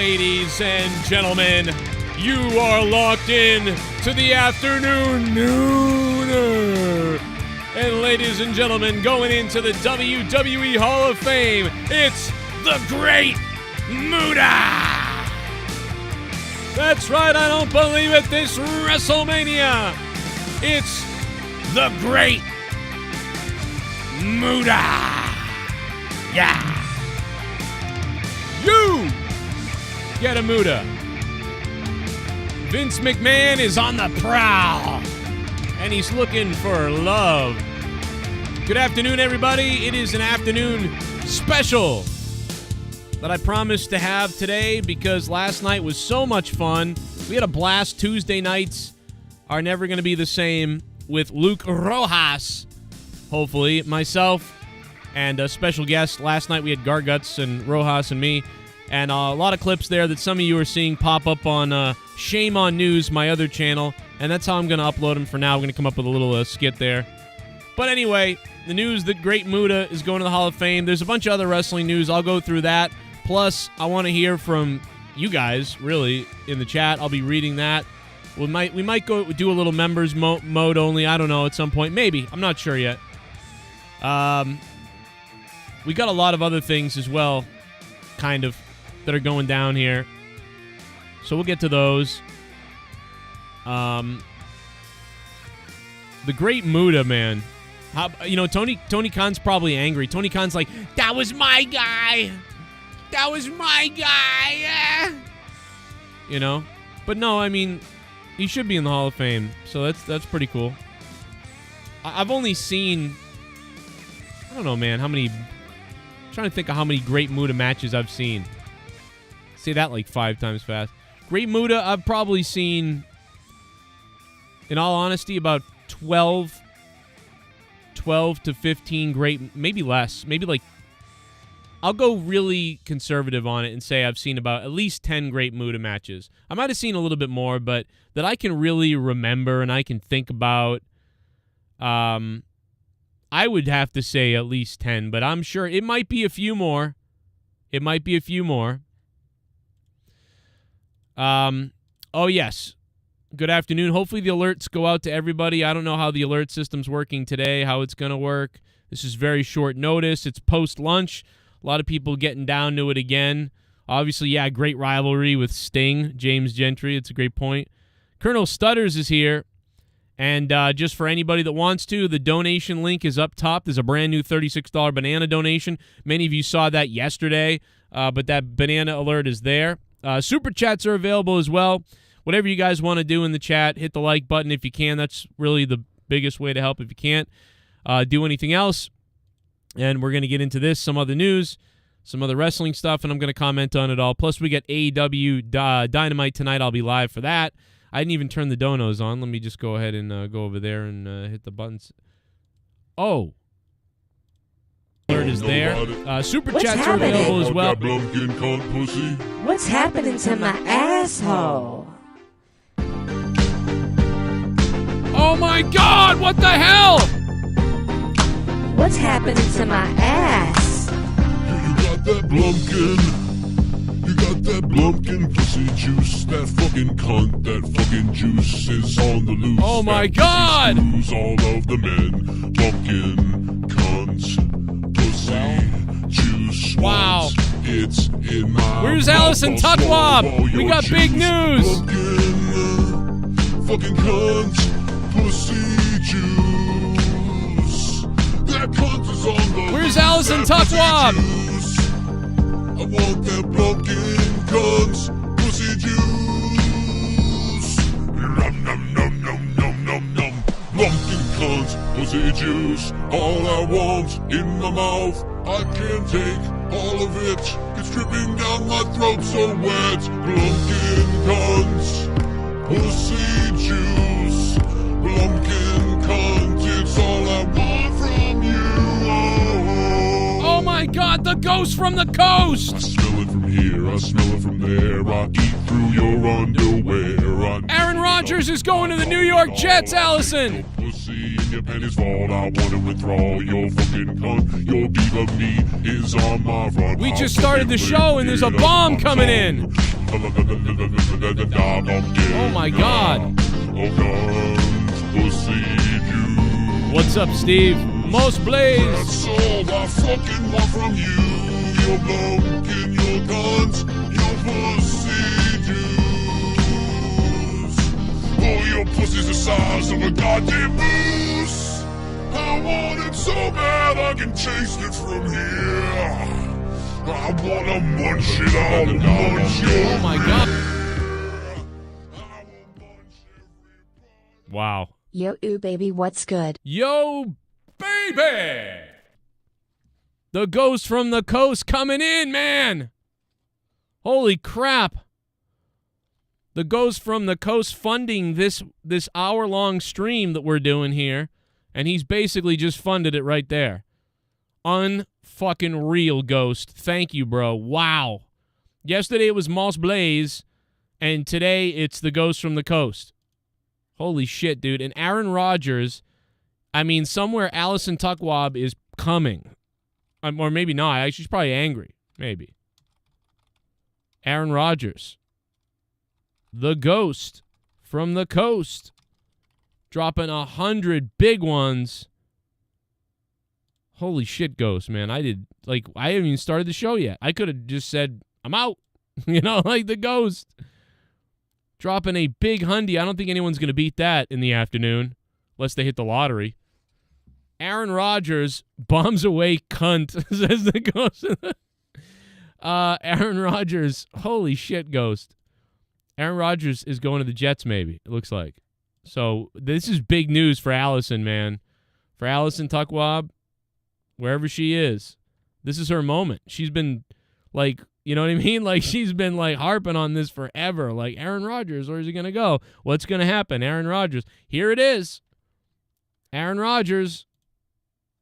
Ladies and gentlemen, you are locked in to the afternoon nooner. And ladies and gentlemen, going into the WWE Hall of Fame, it's the Great MUTA. That's right, I don't believe it, this WrestleMania. It's the Great MUTA. Yeah. You get a MUTA. Vince McMahon is on the prowl, and he's looking for love. Good afternoon, everybody. It is an afternoon special that I promised to have today because last night was so much fun. We had a blast. Tuesday nights are never going to be the same with Luke Rojas, hopefully, myself, and a special guest. Last night we had Garguts and Rojas and me, and a lot of clips there that some of you are seeing pop up on Shame on News, my other channel, and that's how I'm going to upload them for now. I'm going to come up with a little skit there. But anyway, the news that Great MUTA is going to the Hall of Fame. There's a bunch of other wrestling news. I'll go through that. Plus, I want to hear from you guys, really, in the chat. I'll be reading that. We might go do a little members mode only. I don't know, at some point. Maybe. I'm not sure yet. We got a lot of other things as well, kind of, that are going down here. So we'll get to those. The Great MUTA, man. Tony Khan's probably angry. Tony Khan's like, that was my guy. That was my guy. But no, I mean, he should be in the Hall of Fame. So that's pretty cool. I've only seen, I don't know, man, I'm trying to think of how many Great MUTA matches I've seen. Say that like 5 times fast. Great MUTA, I've probably seen, in all honesty, about 12 to 15 great, maybe less. Maybe like, I'll go really conservative on it and say I've seen about at least 10 Great MUTA matches. I might have seen a little bit more, but that I can really remember and I can think about, I would have to say at least 10, but I'm sure it might be a few more. Oh, yes. Good afternoon. Hopefully the alerts go out to everybody. I don't know how the alert system's working today, how it's going to work. This is very short notice. It's post-lunch. A lot of people getting down to it again. Obviously, yeah, great rivalry with Sting, James Gentry. It's a great point. Colonel Stutters is here. And just for anybody that wants to, the donation link is up top. There's a brand new $36 banana donation. Many of you saw that yesterday, but that banana alert is there. Super chats are available as well. Whatever you guys want to do in the chat, hit the like button if you can. That's really the biggest way to help if you can't do anything else. And we're going to get into this, some other news, some other wrestling stuff, and I'm going to comment on it all. Plus, we got AEW Dynamite tonight. I'll be live for that. I didn't even turn the donos on. Let me just go ahead and go over there and hit the buttons. Oh. Alert is there. Super chats are available as well. What's happening to my asshole? Oh my God! What the hell? What's happening to my ass? You got that BLUMPKIN. You got that BLUMPKIN pussy juice. That fucking cunt. That fucking juice is on the loose. Oh my God! Lose all of the men. BLUMPKIN cunt. Pussy juice. Wow. It's in my. Where's Allison Tutwab? We got big news. BLUMPKIN. Fucking cunt. Pussy juice. That cunt is on the. Where's Allison Tutwab? I want that BLUMPKIN cunt pussy juice. Nom nom nom nom nom nom nom. BLUMPKIN cunt pussy juice. All I want in my mouth. I can't take all of it. It's dripping down my throat so wet. BLUMPKIN cunt pussy juice. BLUMPKIN cunt, it's all I want from you. Oh my God, the ghost from the coast! I smell it from here, I smell it from there. I eat through your underwear. Aaron Rodgers is going to the New York Jets, Allison! Pussy in your your panties fall. I wanna withdraw your fucking cunt. Your diva me is on my front. We just started the show and there's a bomb coming in. Oh my God. What's up, Steve? Most Blaze. That's all I fucking want from you. Your BLUMPKIN, your guns, your pussy juice. Oh, your pussy's the size of a goddamn moose. I want it so bad I can taste it from here. I wanna munch it, I'll munch your Oh my God. Wow. Yo, ooh, baby, what's good? Yo, baby! The ghost from the coast coming in, man! Holy crap. The ghost from the coast funding this hour-long stream that we're doing here, and he's basically just funded it right there. Unfucking real, Ghost. Thank you, bro. Wow. Yesterday it was Moss Blaze, and today it's the ghost from the coast. Holy shit, dude. And Aaron Rodgers, I mean, somewhere Allison Tuckwab is coming. Or maybe not. She's probably angry. Maybe. Aaron Rodgers. The ghost from the coast. Dropping 100 big ones. Holy shit, Ghost, man. I haven't even started the show yet. I could have just said, I'm out. You know, like the ghost. Dropping a big hundy. I don't think anyone's going to beat that in the afternoon, unless they hit the lottery. Aaron Rodgers bombs away cunt, says the ghost. Aaron Rodgers, holy shit, Ghost. Aaron Rodgers is going to the Jets, maybe, it looks like. So this is big news for Allison, man. For Allison Tuckwab, wherever she is. This is her moment. She's been, like, you know what I mean? Like, she's been, like, harping on this forever. Like, Aaron Rodgers, where's he going to go? What's going to happen? Aaron Rodgers. Here it is. Aaron Rodgers.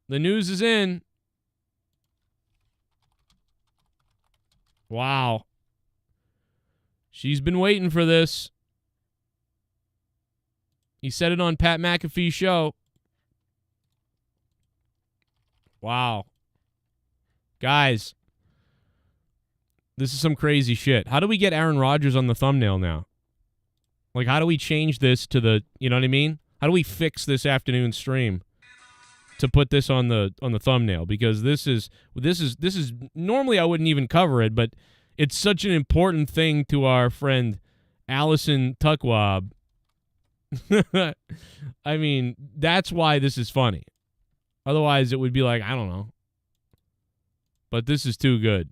The news is in. Wow. She's been waiting for this. He said it on Pat McAfee's show. Wow. Guys. This is some crazy shit. How do we get Aaron Rodgers on the thumbnail now? Like, how do we change this to the, you know what I mean? How do we fix this afternoon stream to put this on the thumbnail? Because this is normally I wouldn't even cover it, but it's such an important thing to our friend Allison Tuckwab. I mean, that's why this is funny. Otherwise, it would be like, I don't know. But this is too good.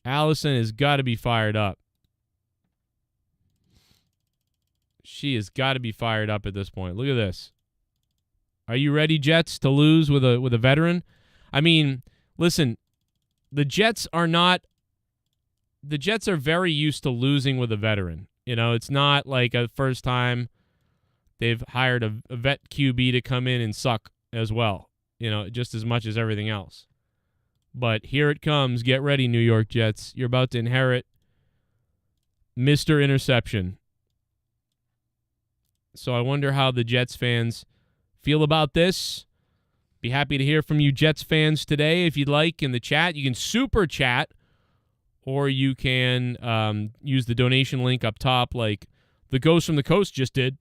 Allison has got to be fired up. She has got to be fired up at this point. Look at this. Are you ready, Jets, to lose with a veteran? I mean, listen, the Jets are very used to losing with a veteran. You know, it's not like a first time they've hired a vet QB to come in and suck as well, you know, just as much as everything else. But here it comes. Get ready, New York Jets. You're about to inherit Mr. Interception. So I wonder how the Jets fans feel about this. Be happy to hear from you Jets fans today if you'd like in the chat. You can super chat, or you can use the donation link up top like the Ghost from the Coast just did.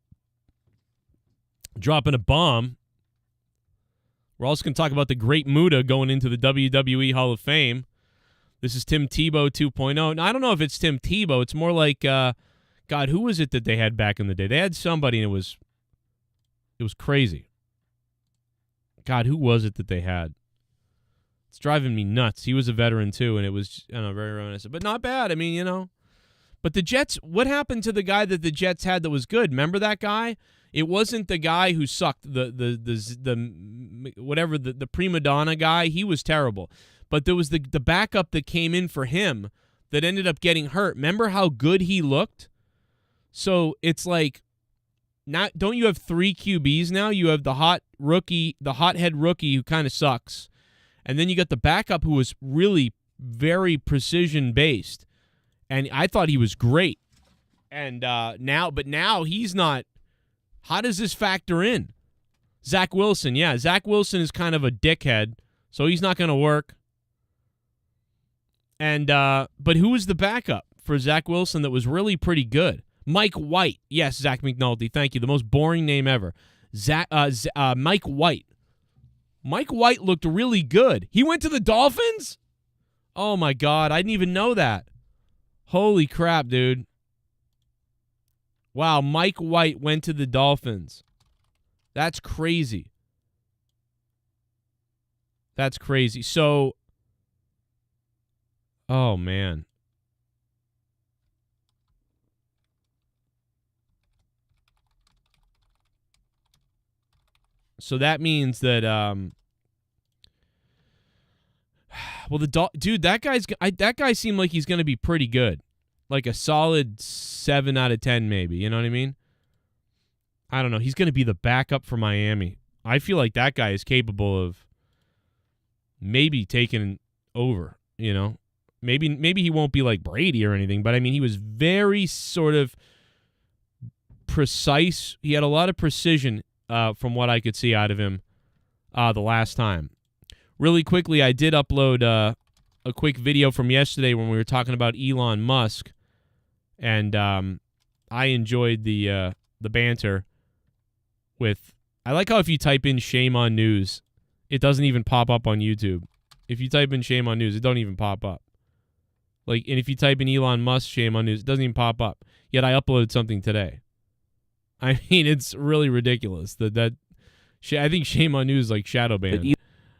Dropping a bomb. We're also going to talk about the great MUTA going into the WWE Hall of Fame. This is Tim Tebow 2.0. Now, I don't know if it's Tim Tebow. It's more like, God, who was it that they had back in the day? They had somebody, and it was crazy. God, who was it that they had? It's driving me nuts. He was a veteran, too, and it was, I don't know, very reminiscent. But not bad. I mean, you know. But the Jets, what happened to the guy that the Jets had that was good? Remember that guy? It wasn't the guy who sucked, the prima donna guy. He was terrible. But there was the backup that came in for him that ended up getting hurt. Remember how good he looked? So it's like, don't you have 3 QBs now? You have the hothead rookie who kind of sucks. And then you got the backup who was really very precision-based. And I thought he was great. And now he's not. How does this factor in? Zach Wilson, yeah. Zach Wilson is kind of a dickhead, so he's not going to work. And but who was the backup for Zach Wilson that was really pretty good? Mike White. Yes, Zach McNulty. Thank you. The most boring name ever. Mike White. Mike White looked really good. He went to the Dolphins? Oh, my God. I didn't even know that. Holy crap, dude. Wow, Mike White went to the Dolphins. That's crazy. That's crazy. So, oh, man. So that means that, well, dude, that guy seemed like he's going to be pretty good, like a solid 7 out of 10, maybe. You know what I mean? I don't know. He's going to be the backup for Miami. I feel like that guy is capable of maybe taking over. You know, maybe he won't be like Brady or anything, but I mean, he was very sort of precise. He had a lot of precision. From what I could see out of him the last time. Really quickly, I did upload a quick video from yesterday when we were talking about Elon Musk, and I enjoyed the banter with... I like how if you type in shame on news, it doesn't even pop up on YouTube. If you type in shame on news, it don't even pop up. And if you type in Elon Musk shame on news, it doesn't even pop up. Yet I uploaded something today. I mean, it's really ridiculous that I think shame on news like shadow banned.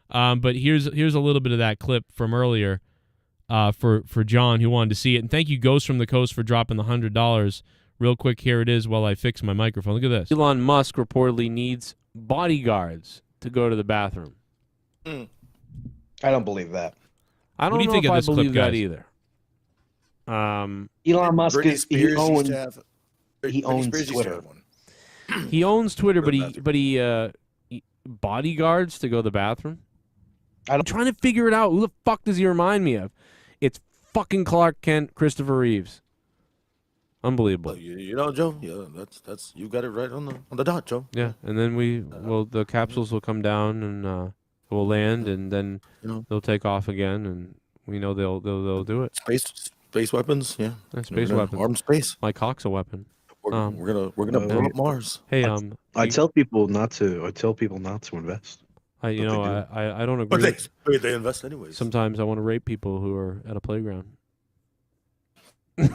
But here's a little bit of that clip from earlier for John who wanted to see it. And thank you, Ghost from the Coast, for dropping the $100. Real quick, here it is while I fix my microphone. Look at this. Elon Musk reportedly needs bodyguards to go to the bathroom. I don't believe that. I don't know if I believe that either. Elon Musk he owns Twitter. He owns Twitter, but he bodyguards to go to the bathroom. I'm trying to figure it out. Who the fuck does he remind me of? It's fucking Clark Kent, Christopher Reeves. Unbelievable. You know, Joe. Yeah, that's you got it right on the dot, Joe. Yeah, and then the capsules will come down and will land, and then they'll take off again, and we know they'll do it. Space weapons, yeah. Space weapons. Armed space. My cock's a weapon. We're gonna blow up Mars. Hey, I tell people not to. I tell people not to invest. I don't agree. But they invest anyways. Sometimes I want to rape people who are at a playground. I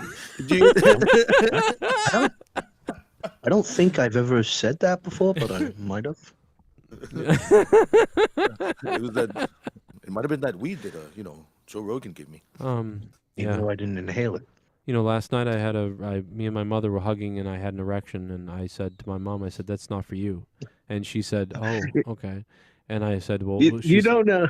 don't think I've ever said that before, but I might have. It might have been that weed that Joe Rogan gave me. Even though I didn't inhale it. You know, last night me and my mother were hugging, and I had an erection, and I said to my mom, I said, "That's not for you," and she said, "Oh, okay," and I said, "Well, you don't know,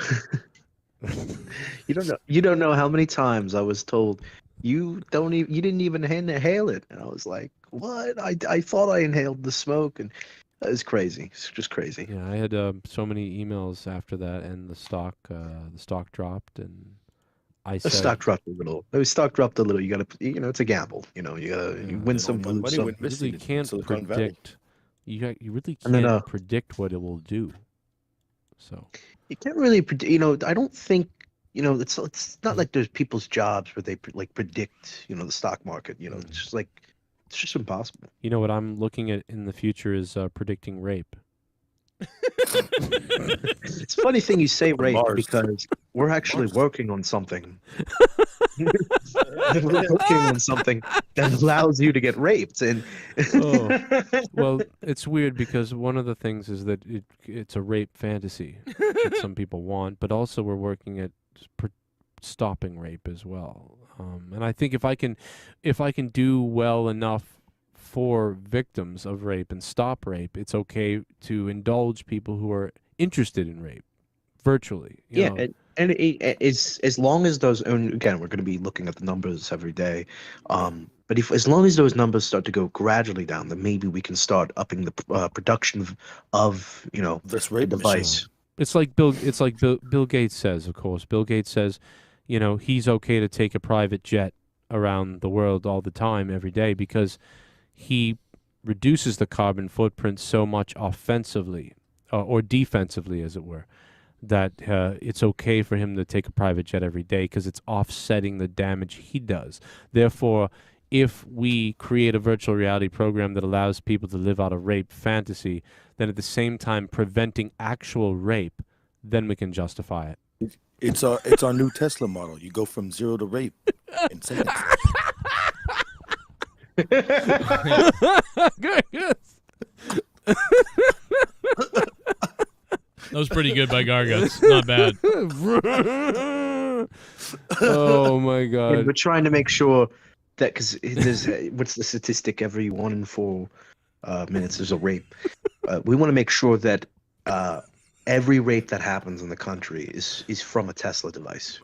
you don't know how many times I was told you didn't even inhale it," and I was like, "What? I thought I inhaled the smoke," and it was crazy. It's just crazy. Yeah, I had so many emails after that, and the stock dropped, and. The stock dropped a little. The stock dropped a little. You got to, it's a gamble. You win some, lose some. You really can't predict. You really can't predict what it will do. So you can't really predict. I don't think. It's not like there's people's jobs where they predict. The stock market. It's just impossible. You know what I'm looking at in the future is predicting rape. It's a funny thing you say rape because we're actually working on something. We're working on something that allows you to get raped. And well, it's weird because one of the things is that it's a rape fantasy that some people want, but also we're working at stopping rape as well. And I think if I can do well enough for victims of rape and stop rape, it's okay to indulge people who are interested in rape virtually. You know? And as long as those, and again, we're going to be looking at the numbers every day, but as long as those numbers start to go gradually down, then maybe we can start upping the production of this rape device. It's like Bill Gates says, of course. Bill Gates says, he's okay to take a private jet around the world all the time, every day, because he reduces the carbon footprint so much offensively. or defensively, as it were, that it's okay for him to take a private jet every day because it's offsetting the damage he does. Therefore, if we create a virtual reality program that allows people to live out a rape fantasy, then at the same time preventing actual rape, then we can justify it. It's our new Tesla model. You go from 0 to rape in seconds. Good. That was pretty good by Garguts. Not bad. Oh my And god. we're trying to make sure that, because there's what's the statistic? Every 1 in 4 minutes there's a rape. We want to make sure that every rape that happens in the country is from a Tesla device.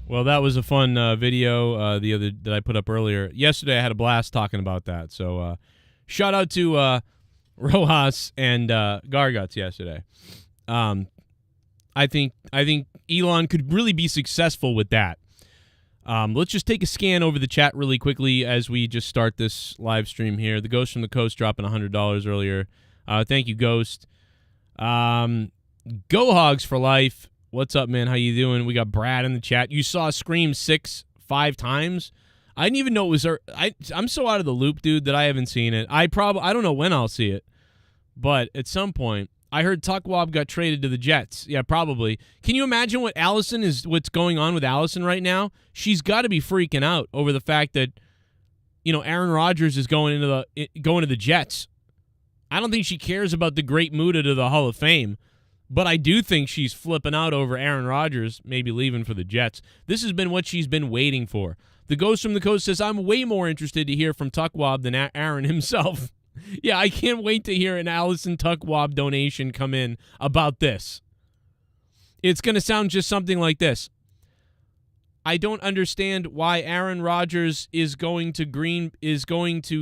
Well, that was a fun video that I put up earlier. Yesterday, I had a blast talking about that. So, shout out to Rojas and Garguts yesterday. I think Elon could really be successful with that. Let's just take a scan over the chat really quickly as we just start this live stream here. The Ghost from the Coast dropping $100 earlier. Thank you, Ghost. Go Hogs for life. What's up, man? How you doing? We got Brad in the chat. You saw Scream 5 times. I didn't even know it was. I'm so out of the loop, dude, that I haven't seen it. I don't know when I'll see it, but at some point, I heard Tuckwab got traded to the Jets. Yeah, probably. Can you imagine what's going on with Allison right now? She's got to be freaking out over the fact that, Aaron Rodgers is going to the Jets. I don't think she cares about the great MUTA to the Hall of Fame. But I do think she's flipping out over Aaron Rodgers maybe leaving for the Jets. This has been what she's been waiting for. The Ghost from the Coast says, I'm way more interested to hear from Tuckwab than Aaron himself. Yeah, I can't wait to hear an Allison Tuckwab donation come in about this. It's going to sound just something like this. I don't understand why Aaron Rodgers is going to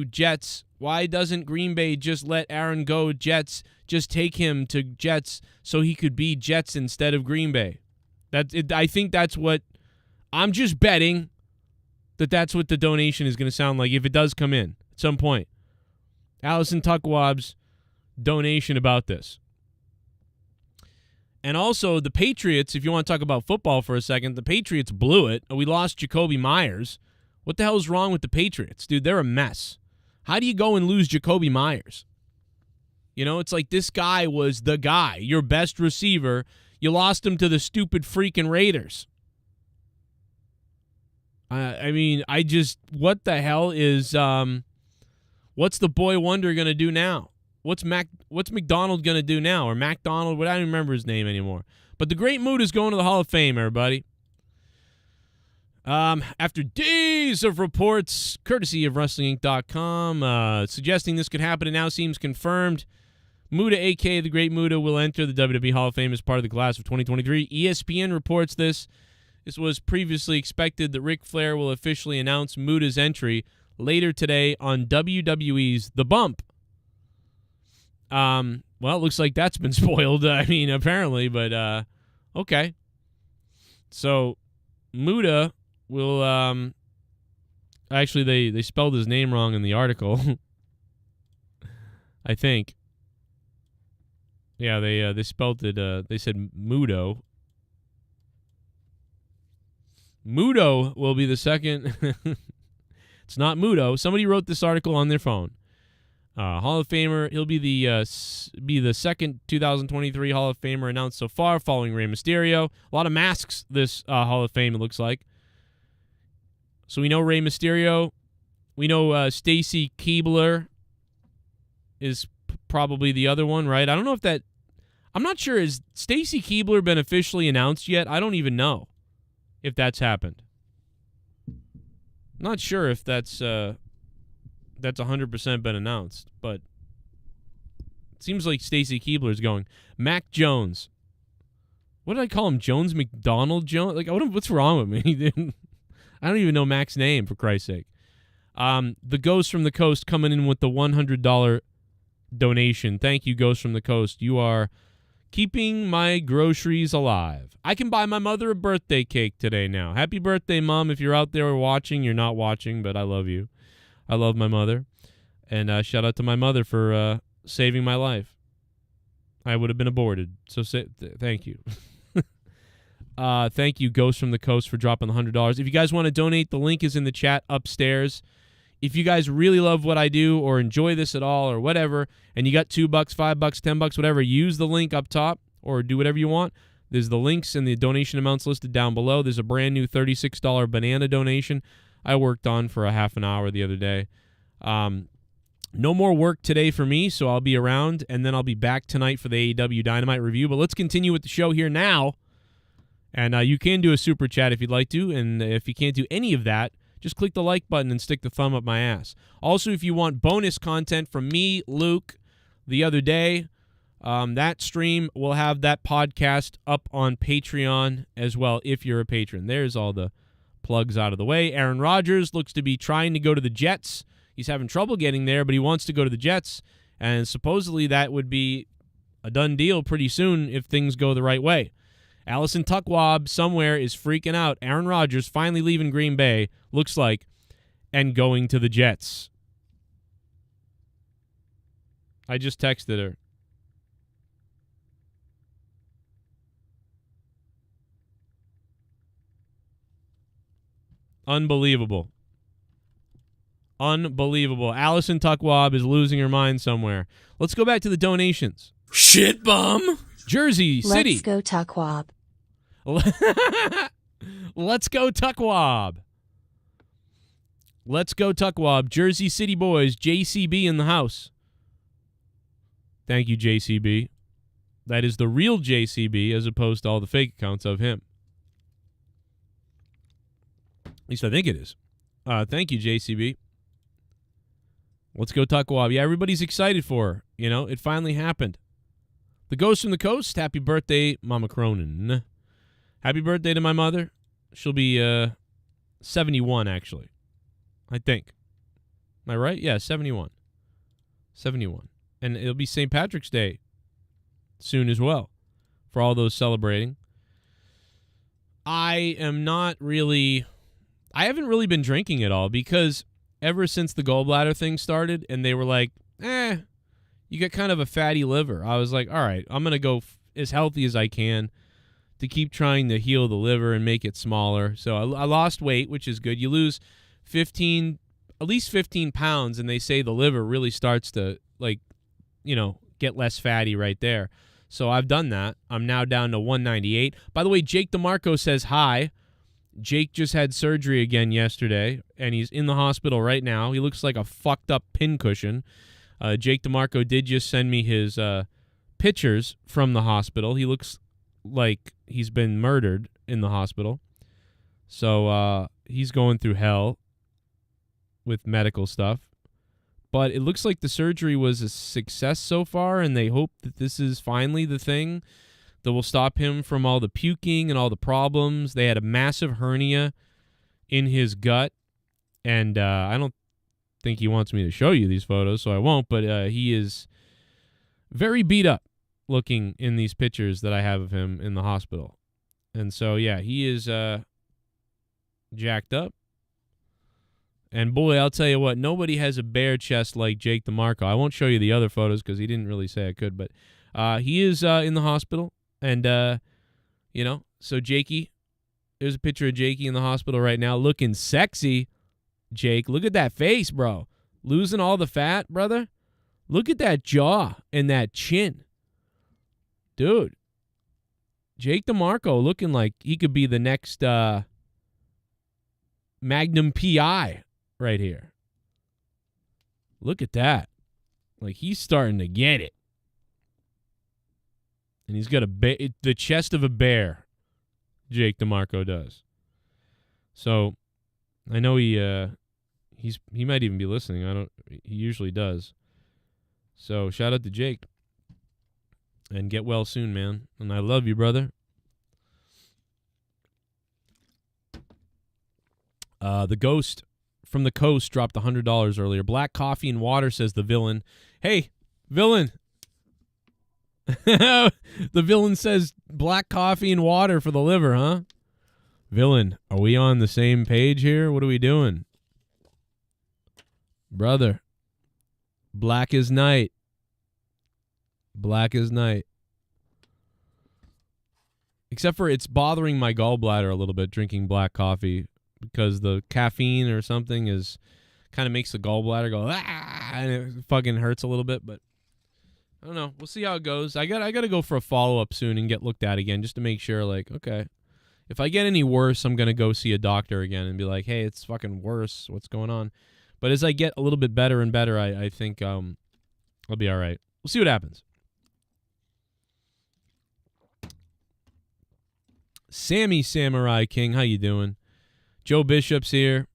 Jets. Why doesn't Green Bay just let Aaron go Jets? Just take him to Jets so he could be Jets instead of Green Bay. I think that's what I'm just betting that's what the donation is going to sound like if it does come in at some point. Allison Tuckwab's donation about this. And also the Patriots, if you want to talk about football for a second, the Patriots blew it. We lost Jacoby Myers. What the hell is wrong with the Patriots? Dude, they're a mess. How do you go and lose Jacoby Myers? It's like this guy was the guy, your best receiver. You lost him to the stupid freaking Raiders. What the hell is, what's the boy wonder going to do now? What's McDonald going to do now? Or MacDonald? I don't even remember his name anymore. But the great mood is going to the Hall of Fame, everybody. After days of reports, courtesy of WrestlingInc.com, suggesting this could happen, and now seems confirmed. MUTA, a.k.a. the Great MUTA, will enter the WWE Hall of Fame as part of the class of 2023. ESPN reports this. This was previously expected that Ric Flair will officially announce MUTA's entry later today on WWE's The Bump. Well, it looks like that's been spoiled, apparently, but, okay. So, MUTA will, actually, they spelled his name wrong in the article, I think. Yeah, they spelled it, they said Muto. Muto will be the second. It's not Muto. Somebody wrote this article on their phone. Hall of Famer. He'll be the second 2023 Hall of Famer announced so far, following Rey Mysterio. A lot of masks this Hall of Fame, it looks like. So we know Rey Mysterio. We know Stacy Keibler is probably the other one, right? I don't know if that... I'm not sure. Has Stacy Keibler been officially announced yet? I don't even know if that's happened. Not sure if that's 100% been announced, but it seems like Stacy Keibler's going. Mac Jones. What did I call him? Jones McDonald Jones? Like, what's wrong with me, dude? I don't even know Mac's name, for Christ's sake. The Ghost from the Coast coming in with the $100 donation. Thank you, Ghost from the Coast. You are Keeping my groceries alive. I can buy my mother a birthday cake today now. Happy birthday, Mom. If you're out there watching, you're not watching, but I love you. I love my mother. And shout out to my mother for saving my life. I would have been aborted. So thank you. Thank you, Ghost from the Coast, for dropping the $100. If you guys want to donate, the link is in the chat upstairs. If you guys really love what I do or enjoy this at all or whatever, and you got $2, $5, $10, whatever, use the link up top or do whatever you want. There's the links and the donation amounts listed down below. There's a brand new $36 banana donation I worked on for a half an hour the other day. No more work today for me, so I'll be around, and then I'll be back tonight for the AEW Dynamite review. But let's continue with the show here now. And you can do a super chat if you'd like to, and if you can't do any of that, just click the like button and stick the thumb up my ass. Also, if you want bonus content from me, Luke, the other day, that stream will have that podcast up on Patreon as well if you're a patron. There's all the plugs out of the way. Aaron Rodgers looks to be trying to go to the Jets. He's having trouble getting there, but he wants to go to the Jets, and supposedly that would be a done deal pretty soon if things go the right way. Allison Tuckwab somewhere is freaking out. Aaron Rodgers finally leaving Green Bay, looks like, and going to the Jets. I just texted her. Unbelievable. Unbelievable. Allison Tuckwab is losing her mind somewhere. Let's go back to the donations. Shit bum. Jersey City. Let's go Tuckwab. Let's go Tuckwab. Let's go Tuckwab. Jersey City boys. JCB in the house. Thank you, JCB. That is the real JCB as opposed to all the fake accounts of him. At least I think it is. Thank you, JCB. Let's go Tuckwab. Yeah, everybody's excited for her. You know, it finally happened. The Ghost from the Coast. Happy birthday, Mama Cronin. Happy birthday to my mother. She'll be 71, actually. I think. Am I right? Yeah, 71. 71. And it'll be St. Patrick's Day soon as well for all those celebrating. I haven't really been drinking at all because ever since the gallbladder thing started and they were like, you got kind of a fatty liver. I was like, all right, I'm going to go as healthy as I can to keep trying to heal the liver and make it smaller. So I lost weight, which is good. You lose at least 15 pounds, and they say the liver really starts to, get less fatty right there. So I've done that. I'm now down to 198. By the way, Jake DeMarco says hi. Jake just had surgery again yesterday, and he's in the hospital right now. He looks like a fucked up pincushion. Jake DeMarco did just send me his pictures from the hospital. He looks like he's been murdered in the hospital. So he's going through hell with medical stuff. But it looks like the surgery was a success so far, and they hope that this is finally the thing that will stop him from all the puking and all the problems. They had a massive hernia in his gut, and I don't think he wants me to show you these photos, so I won't, but he is very beat up looking in these pictures that I have of him in the hospital. And so, yeah, he is jacked up. And, boy, I'll tell you what, nobody has a bare chest like Jake DeMarco. I won't show you the other photos because he didn't really say I could, but he is in the hospital. And, so Jakey, there's a picture of Jakey in the hospital right now looking sexy. Jake, look at that face, bro. Losing all the fat, brother. Look at that jaw and that chin. Dude, Jake DeMarco looking like he could be the next Magnum PI right here. Look at that. Like, he's starting to get it. And he's got the chest of a bear, Jake DeMarco does. So, I know he might even be listening. He usually does. So, shout out to Jake. And get well soon, man. And I love you, brother. The Ghost from the Coast dropped $100 earlier. Black coffee and water, says the villain. Hey, villain. The villain says black coffee and water for the liver, huh? Villain, are we on the same page here? What are we doing? Brother, black is night. Black is night. Except for it's bothering my gallbladder a little bit drinking black coffee because the caffeine or something is kind of makes the gallbladder go and it fucking hurts a little bit, but I don't know. We'll see how it goes. I got to go for a follow-up soon and get looked at again just to make sure, like, okay, if I get any worse, I'm going to go see a doctor again and be like, hey, it's fucking worse. What's going on? But as I get a little bit better and better, I think I'll be all right. We'll see what happens. Sammy Samurai King, how you doing? Joe Bishop's here.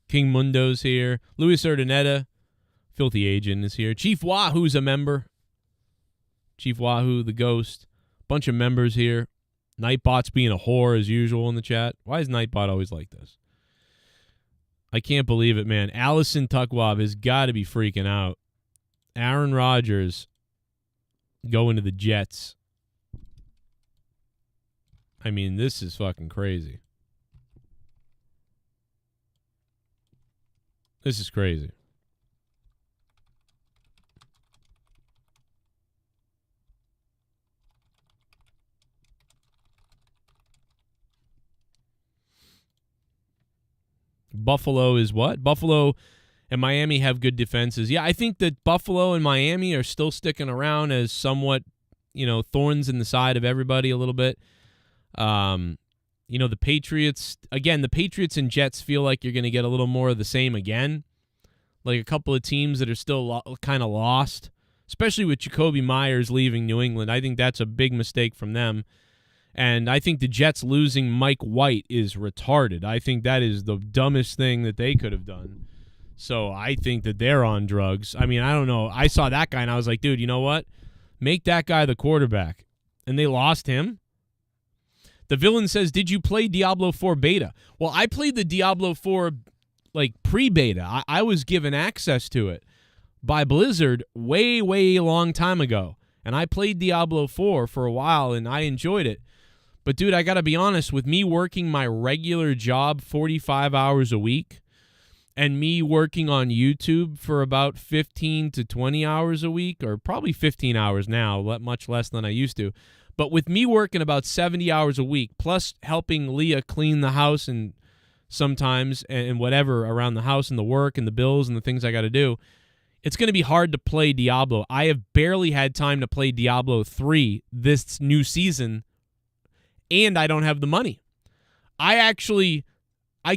King Mundo's here. Luis Urdaneta, Filthy Agent, is here. Chief Wahoo's a member. Chief Wahoo, the ghost. Bunch of members here. Nightbot's being a whore as usual in the chat. Why is Nightbot always like this? I can't believe it, man. Allison Tuckwab has got to be freaking out. Aaron Rodgers going to the Jets. I mean, this is fucking crazy. This is crazy. Buffalo is what? Buffalo and Miami have good defenses. Yeah, I think that Buffalo and Miami are still sticking around as somewhat, thorns in the side of everybody a little bit. The Patriots, again, the Patriots and Jets feel like you're going to get a little more of the same again. Like a couple of teams that are still kind of lost, especially with Jacoby Myers leaving New England. I think that's a big mistake from them. And I think the Jets losing Mike White is retarded. I think that is the dumbest thing that they could have done. So I think that they're on drugs. I mean, I don't know. I saw that guy and I was like, dude, you know what? Make that guy the quarterback. And they lost him. The villain says, did you play Diablo 4 beta? Well, I played the Diablo 4 pre-beta. I was given access to it by Blizzard way, way long time ago. And I played Diablo 4 for a while and I enjoyed it. But, dude, I got to be honest, with me working my regular job 45 hours a week and me working on YouTube for about 15 to 20 hours a week, or probably 15 hours now, much less than I used to. But with me working about 70 hours a week, plus helping Leah clean the house and sometimes and whatever around the house and the work and the bills and the things I got to do, it's going to be hard to play Diablo. I have barely had time to play Diablo 3 this new season, and I don't have the money. I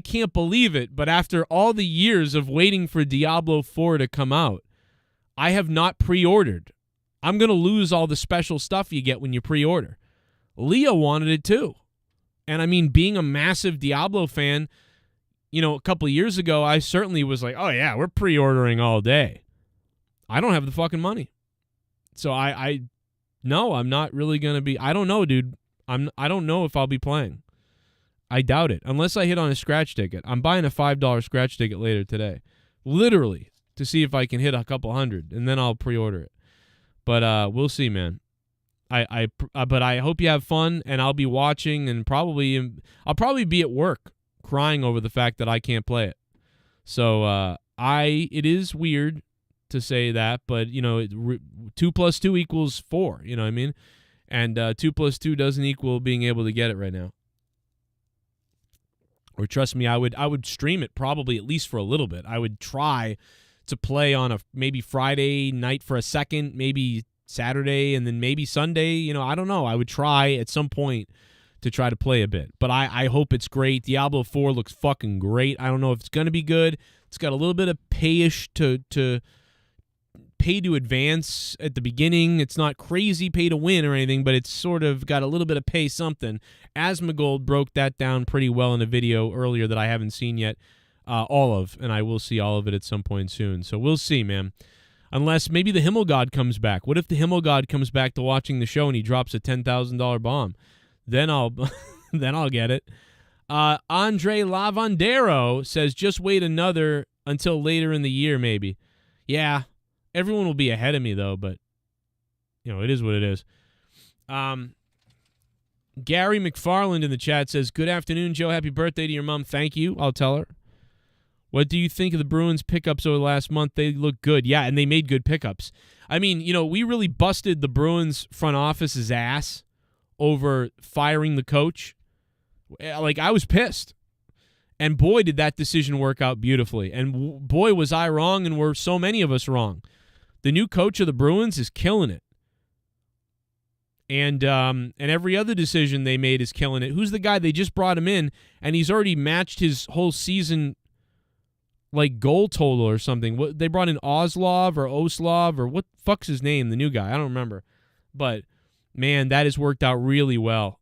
can't believe it, but after all the years of waiting for Diablo 4 to come out, I have not pre-ordered. I'm going to lose all the special stuff you get when you pre-order. Leah wanted it too. And I mean, being a massive Diablo fan, a couple of years ago, I certainly was like, oh yeah, we're pre-ordering all day. I don't have the fucking money. So no, I'm not really going to be, I don't know, dude. I don't know if I'll be playing. I doubt it. Unless I hit on a scratch ticket. I'm buying a $5 scratch ticket later today. Literally, to see if I can hit a couple hundred, and then I'll pre-order it. But we'll see, man. But I hope you have fun, and I'll be watching, and I'll probably be at work crying over the fact that I can't play it. So it is weird to say that, but 2 plus 2 equals 4. You know what I mean? And 2 plus 2 doesn't equal being able to get it right now. Or trust me, I would stream it probably at least for a little bit. I would try to play on maybe Friday night for a second, maybe Saturday, and then maybe Sunday. I don't know. I would try at some point to try to play a bit. But I hope it's great. Diablo 4 looks fucking great. I don't know if it's going to be good. It's got a little bit of payish to pay to advance at the beginning. It's not crazy pay to win or anything, but it's sort of got a little bit of pay something. Asmongold broke that down pretty well in a video earlier that I haven't seen yet, and I will see all of it at some point soon. So we'll see, man. Unless maybe the Himmel God comes back. What if the Himmel God comes back to watching the show and he drops a $10,000 bomb? Then I'll get it. Andre Lavandero says, just wait until later in the year, maybe. Yeah, everyone will be ahead of me, though, but it is what it is. Gary McFarland in the chat says, "Good afternoon, Joe. Happy birthday to your mom." Thank you. I'll tell her. What do you think of the Bruins pickups over the last month? They look good. Yeah, and they made good pickups. I mean, we really busted the Bruins front office's ass over firing the coach. Like, I was pissed. And boy, did that decision work out beautifully. And boy, was I wrong, and were so many of us wrong. The new coach of the Bruins is killing it. And every other decision they made is killing it. Who's the guy? They just brought him in, and he's already matched his whole season, like, goal total or something. What they brought in Oslov or Oslov or what the fuck's his name? The new guy. I don't remember. But, man, that has worked out really well.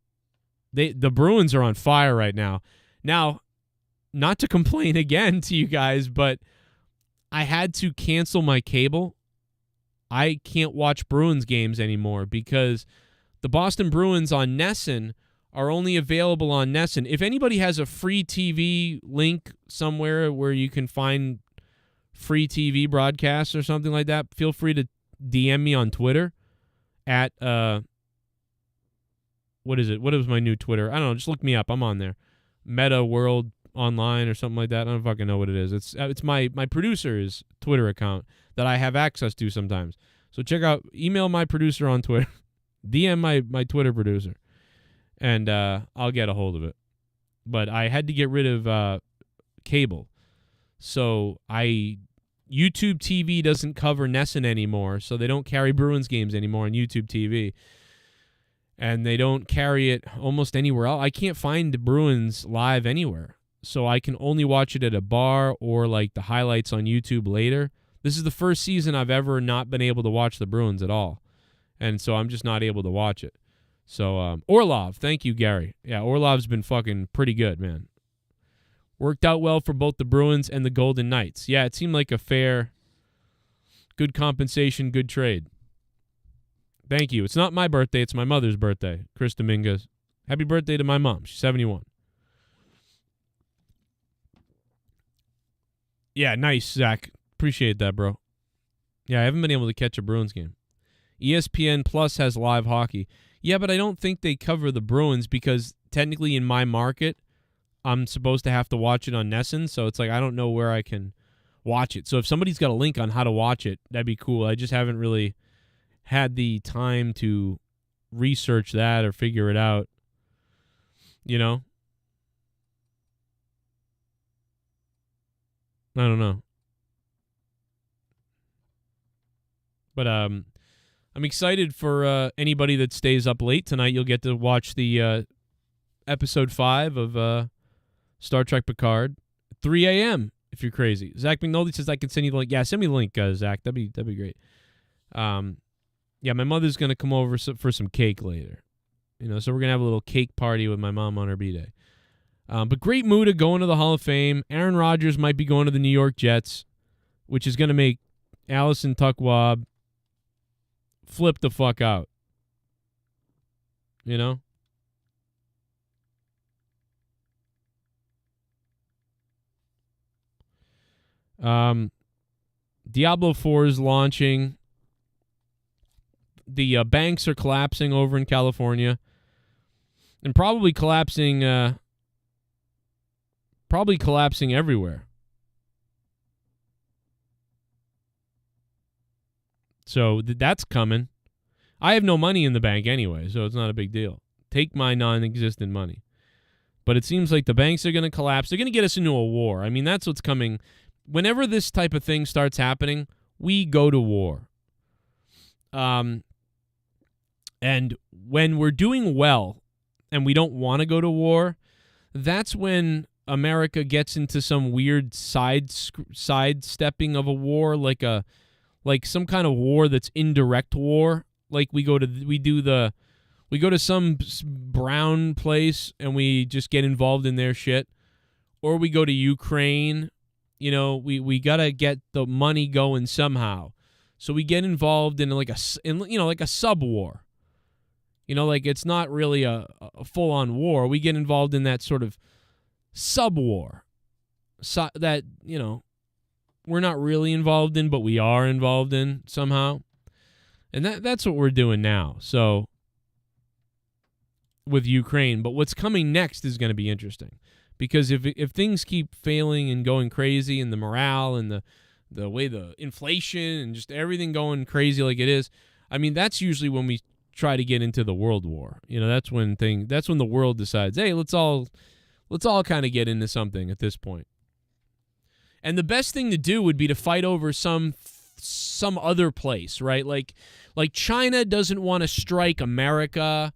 The Bruins are on fire right now. Now, not to complain again to you guys, but I had to cancel my cable. I can't watch Bruins games anymore because the Boston Bruins on NESN are only available on NESN. If anybody has a free TV link somewhere where you can find free TV broadcasts or something like that, feel free to DM me on Twitter at, what is it? What is my new Twitter? I don't know. Just look me up. I'm on there. Meta World Online or something like that. I don't fucking know what it is. It's my producer's Twitter account that I have access to sometimes. So email my producer on Twitter. DM my Twitter producer, and I'll get a hold of it. But I had to get rid of cable. So YouTube TV doesn't cover NESN anymore, so they don't carry Bruins games anymore on YouTube TV. And they don't carry it almost anywhere else. I can't find the Bruins live anywhere. So I can only watch it at a bar or like the highlights on YouTube later. This is the first season I've ever not been able to watch the Bruins at all. And so I'm just not able to watch it. So Orlov, thank you, Gary. Yeah, Orlov's been fucking pretty good, man. Worked out well for both the Bruins and the Golden Knights. Yeah, it seemed like a fair, good compensation, good trade. Thank you. It's not my birthday. It's my mother's birthday, Chris Dominguez. Happy birthday to my mom. She's 71. Yeah, nice, Zach. Appreciate that, bro. Yeah, I haven't been able to catch a Bruins game. ESPN Plus has live hockey. Yeah, but I don't think they cover the Bruins because technically in my market, I'm supposed to have to watch it on NESN, so it's like I don't know where I can watch it. So if somebody's got a link on how to watch it, that'd be cool. I just haven't really had the time to research that or figure it out, I don't know. But I'm excited for anybody that stays up late tonight. You'll get to watch the episode 5 of Star Trek Picard, 3 a.m. if you're crazy. Zach McNulty says I can send you the link. Yeah, send me the link, Zach. That'd be great. Yeah, my mother's gonna come over for some cake later. So we're gonna have a little cake party with my mom on her b-day. But great MUTA going to the Hall of Fame. Aaron Rodgers might be going to the New York Jets, which is gonna make Allison Tuckwab flip the fuck out. Diablo 4 is launching. The banks are collapsing over in California, and probably collapsing everywhere. So that's coming. I have no money in the bank anyway, so it's not a big deal. Take my non-existent money. But it seems like the banks are going to collapse. They're going to get us into a war. I mean, that's what's coming. Whenever this type of thing starts happening, we go to war. And when we're doing well and we don't want to go to war, that's when America gets into some weird sidestepping of a war, like some kind of war that's indirect war. Like we go to some brown place and we just get involved in their shit, or we go to Ukraine. We gotta get the money going somehow, so we get involved in like a sub war. Like it's not really a full on war. We get involved in that sort of sub war, that we're not really involved in, but we are involved in somehow. And that's what we're doing now. So with Ukraine, but what's coming next is going to be interesting. Because if things keep failing and going crazy, and the morale and the way the inflation and just everything going crazy like it is, I mean, that's usually when we try to get into the world war. That's when the world decides, hey, let's all kind of get into something at this point. And the best thing to do would be to fight over some other place, right? Like China doesn't want to strike America.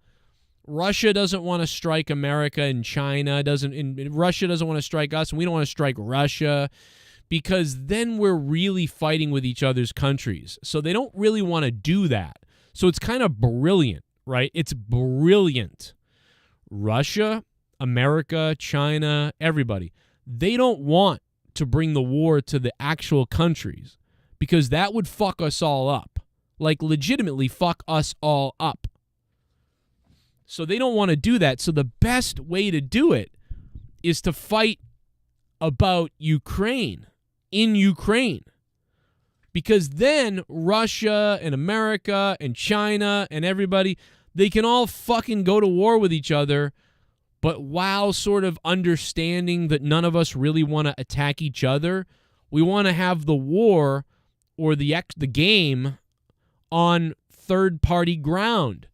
Russia doesn't want to strike America, and China doesn't. And Russia doesn't want to strike us, and we don't want to strike Russia, because then we're really fighting with each other's countries. So they don't really want to do that. So it's kind of brilliant, right? It's brilliant. Russia, America, China, everybody, they don't want to bring the war to the actual countries, because that would fuck us all up. Like, legitimately fuck us all up. So they don't want to do that. So the best way to do it is to fight about Ukraine, in Ukraine. Because then Russia and America and China and everybody, they can all fucking go to war with each other, but while sort of understanding that none of us really want to attack each other, we want to have the war or the game on third-party ground.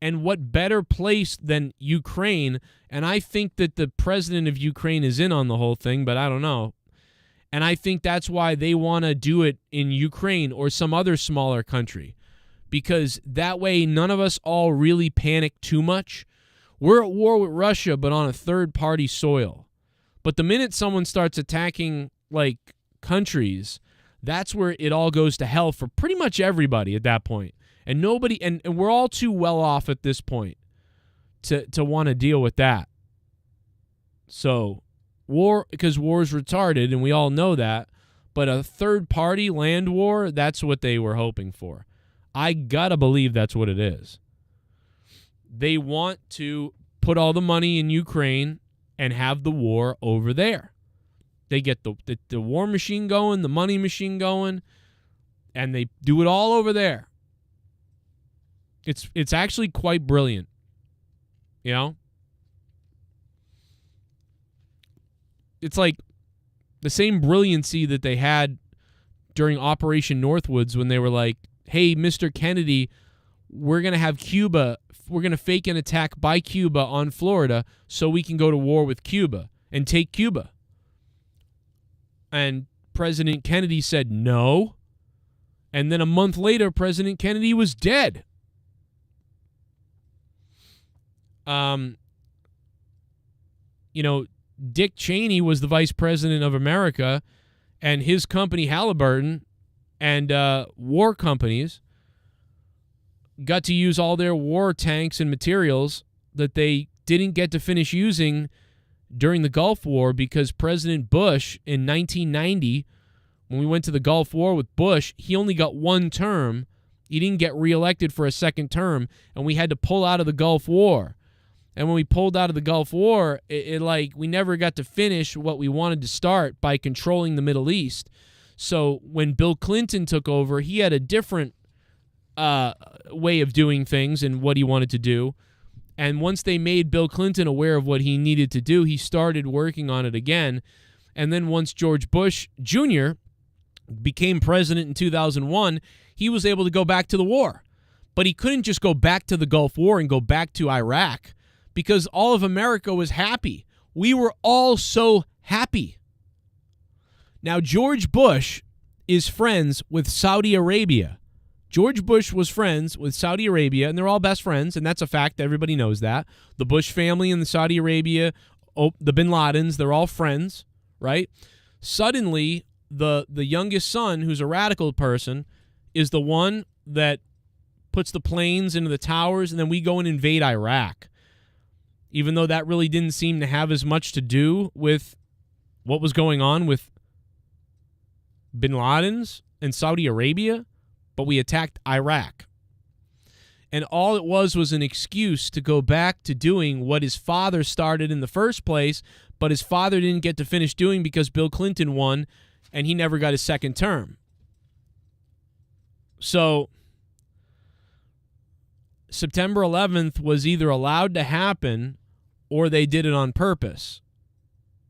And what better place than Ukraine? And I think that the president of Ukraine is in on the whole thing, but I don't know. And I think that's why they want to do it in Ukraine or some other smaller country, because that way none of us all really panic too much. We're at war with Russia, but on a third-party soil. But the minute someone starts attacking, like, countries, that's where it all goes to hell for pretty much everybody at that point. And nobody, and we're all too well off at this point to want to deal with that. So, because war is retarded, and we all know that, but a third-party land war, that's what they were hoping for. I gotta believe that's what it is. They want to put all the money in Ukraine and have the war over there. They get the war machine going, the money machine going, and they do it all over there. It's actually quite brilliant, you know? It's like the same brilliancy that they had during Operation Northwoods when they were like, hey, Mr. Kennedy, we're going to have Cuba, we're going to fake an attack by Cuba on Florida so we can go to war with Cuba and take Cuba. And President Kennedy said no. And then a month later, President Kennedy was dead. Dick Cheney was the vice president of America, and his company, Halliburton, and war companies got to use all their war tanks and materials that they didn't get to finish using during the Gulf War, because President Bush in 1990, when we went to the Gulf War with Bush, he only got one term. He didn't get reelected for a second term, and we had to pull out of the Gulf War. And when we pulled out of the Gulf War, we never got to finish what we wanted to start by controlling the Middle East. So when Bill Clinton took over, he had a different way of doing things and what he wanted to do. And once they made Bill Clinton aware of what he needed to do, he started working on it again. And then once George Bush Jr. became president in 2001, he was able to go back to the war. But he couldn't just go back to the Gulf War and go back to Iraq, because all of America was happy. We were all so happy. Now, George Bush is friends with Saudi Arabia. George Bush was friends with Saudi Arabia, and they're all best friends, and that's a fact. Everybody knows that. The Bush family and the Saudi Arabia, the Bin Ladens, they're all friends, right? Suddenly, the youngest son, who's a radical person, is the one that puts the planes into the towers, and then we go and invade Iraq. Even though that really didn't seem to have as much to do with what was going on with Bin Laden's and Saudi Arabia, but we attacked Iraq. And all it was an excuse to go back to doing what his father started in the first place, but his father didn't get to finish doing because Bill Clinton won, and he never got his second term. So September 11th was either allowed to happen or they did it on purpose.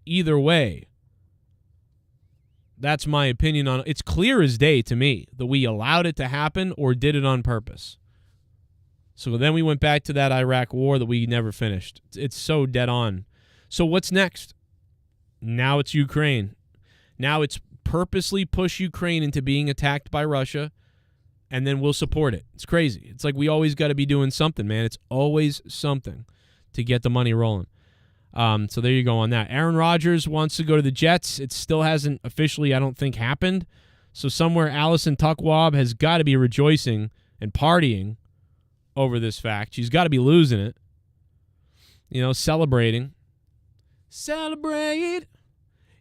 Either way, that's my opinion on it. It's clear as day to me that we allowed it to happen or did it on purpose. So then we went back to that Iraq war that we never finished. It's so dead on. So what's next? Now it's Ukraine. Now it's purposely push Ukraine into being attacked by Russia, and then we'll support it. It's crazy. It's like we always got to be doing something, man. It's always something to get the money rolling. So there you go on that. Aaron Rodgers wants to go to the Jets. It still hasn't officially, I don't think, happened. So somewhere Allison Tuckwab has got to be rejoicing and partying over this fact. She's got to be losing it. You know, celebrating. Celebrate.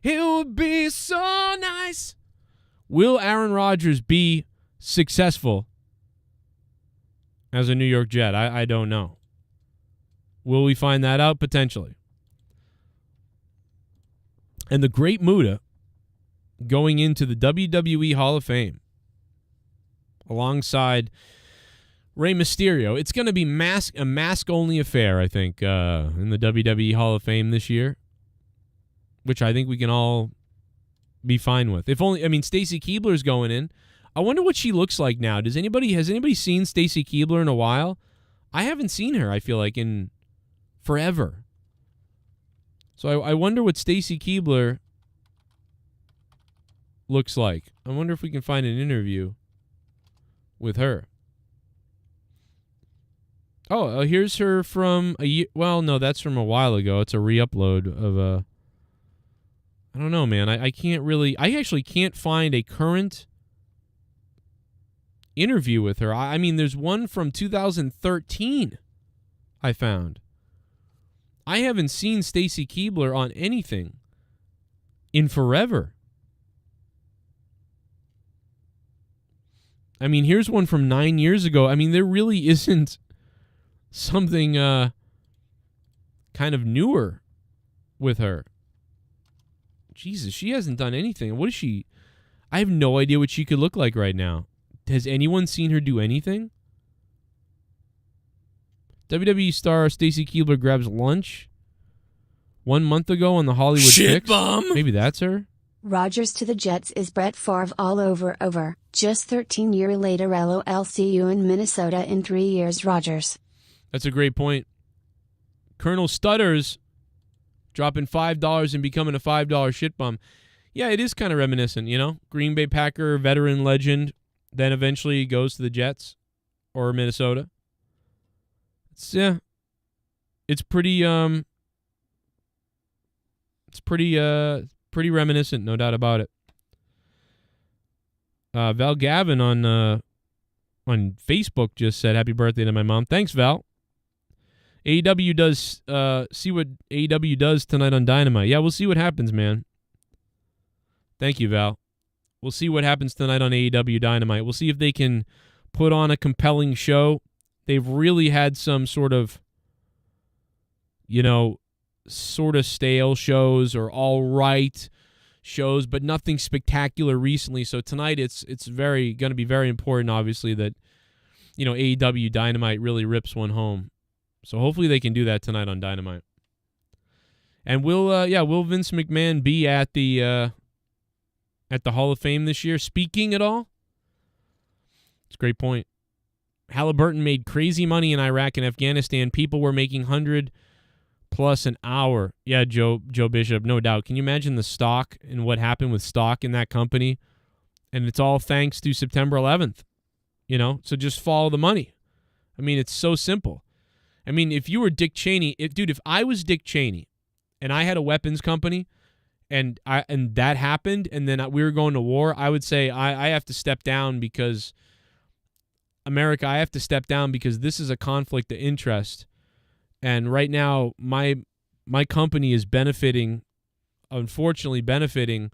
It would be so nice. Will Aaron Rodgers be successful as a New York Jet? I don't know. Will we find that out? Potentially. And the great MUTA going into the WWE Hall of Fame alongside Rey Mysterio. It's going to be a mask-only affair, I think, in the WWE Hall of Fame this year, which I think we can all be fine with. If only, I mean, Stacy Keibler's going in. I wonder what she looks like now. Has anybody seen Stacy Keibler in a while? I haven't seen her, I feel like, in forever. So I wonder what Stacy Keibler looks like. I wonder if we can find an interview with her. Oh, here's her from a year. Well, no, that's from a while ago. It's a re-upload of a. I don't know, man. I can't really. I actually can't find a current interview with her. I mean, there's one from 2013 I found. I haven't seen Stacy Keibler on anything in forever. I mean, here's one from 9 years ago. I mean, there really isn't something kind of newer with her. Jesus, she hasn't done anything. What is she? I have no idea what she could look like right now. Has anyone seen her do anything? WWE star Stacy Keibler grabs lunch 1 month ago on the Hollywood Fix. Bum. Maybe that's her. Rodgers to the Jets is Brett Favre all over. Just 13 years later, LOL. See you in Minnesota in 3 years, Rodgers. That's a great point. Colonel Stutters dropping $5 and becoming a $5 shit bum. Yeah, it is kind of reminiscent, you know? Green Bay Packer, veteran legend, then eventually goes to the Jets or Minnesota. It's pretty pretty reminiscent, no doubt about it. Val Gavin on Facebook just said happy birthday to my mom. Thanks, Val. AEW does see what AEW does tonight on Dynamite. Yeah, we'll see what happens, man. Thank you, Val. We'll see what happens tonight on AEW Dynamite. We'll see if they can put on a compelling show. They've really had some sort of, sort of stale shows or all right shows, but nothing spectacular recently. So tonight it's going to be very important, obviously, that AEW Dynamite really rips one home. So hopefully they can do that tonight on Dynamite. And will Vince McMahon be at the Hall of Fame this year? Speaking at all? It's a great point. Halliburton made crazy money in Iraq and Afghanistan. People were making $100+ an hour. Yeah, Joe Bishop, no doubt. Can you imagine the stock and what happened with stock in that company? And it's all thanks to September 11th. So just follow the money. I mean, it's so simple. I mean, if you were Dick Cheney, if I was Dick Cheney and I had a weapons company and that happened and then we were going to war, I would say I have to step down because America, I have to step down because this is a conflict of interest. And right now, my company is unfortunately benefiting